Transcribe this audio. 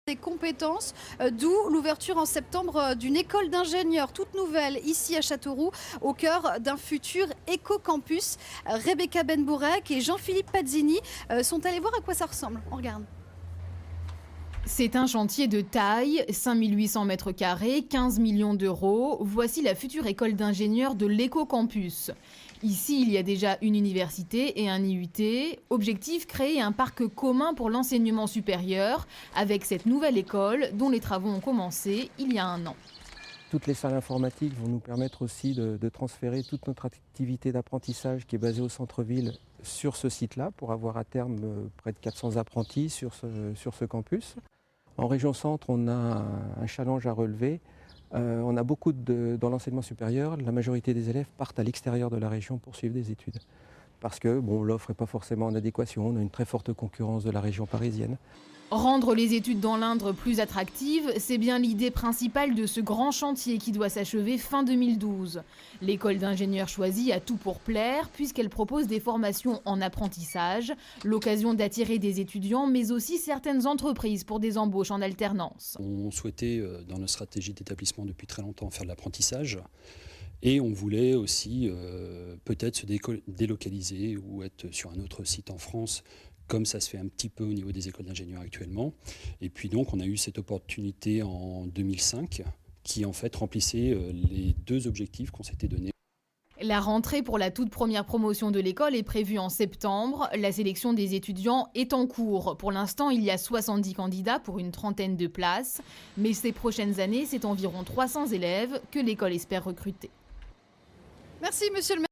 des compétences, d'où l'ouverture en septembre d'une école d'ingénieurs toute nouvelle ici à Châteauroux, au cœur d'un futur éco-campus. Rebecca Benbourek et Jean-Philippe Pazzini sont allés voir à quoi ça ressemble. On regarde. C'est un chantier de taille, 5800 mètres carrés, 15 millions d'euros. Voici la future école d'ingénieurs de l'éco-campus. Ici, il y a déjà une université et un IUT. Objectif, créer un parc commun pour l'enseignement supérieur avec cette nouvelle école dont les travaux ont commencé il y a un an. Toutes les salles informatiques vont nous permettre aussi de transférer toute notre activité d'apprentissage qui est basée au centre-ville sur ce site-là pour avoir à terme près de 400 apprentis sur ce campus. En région centre, on a un challenge à relever. On a beaucoup dans l'enseignement supérieur, la majorité des élèves partent à l'extérieur de la région pour suivre des études. Parce que l'offre n'est pas forcément en adéquation, on a une très forte concurrence de la région parisienne. Rendre les études dans l'Indre plus attractives, c'est bien l'idée principale de ce grand chantier qui doit s'achever fin 2012. L'école d'ingénieurs choisie a tout pour plaire puisqu'elle propose des formations en apprentissage, l'occasion d'attirer des étudiants mais aussi certaines entreprises pour des embauches en alternance. On souhaitait, dans notre stratégie d'établissement depuis très longtemps, faire de l'apprentissage. Et on voulait aussi peut-être se délocaliser ou être sur un autre site en France, comme ça se fait un petit peu au niveau des écoles d'ingénieurs actuellement. Et puis donc on a eu cette opportunité en 2005 qui en fait remplissait les deux objectifs qu'on s'était donnés. La rentrée pour la toute première promotion de l'école est prévue en septembre. La sélection des étudiants est en cours. Pour l'instant, il y a 70 candidats pour une trentaine de places. Mais ces prochaines années, c'est environ 300 élèves que l'école espère recruter. Merci, monsieur le maire.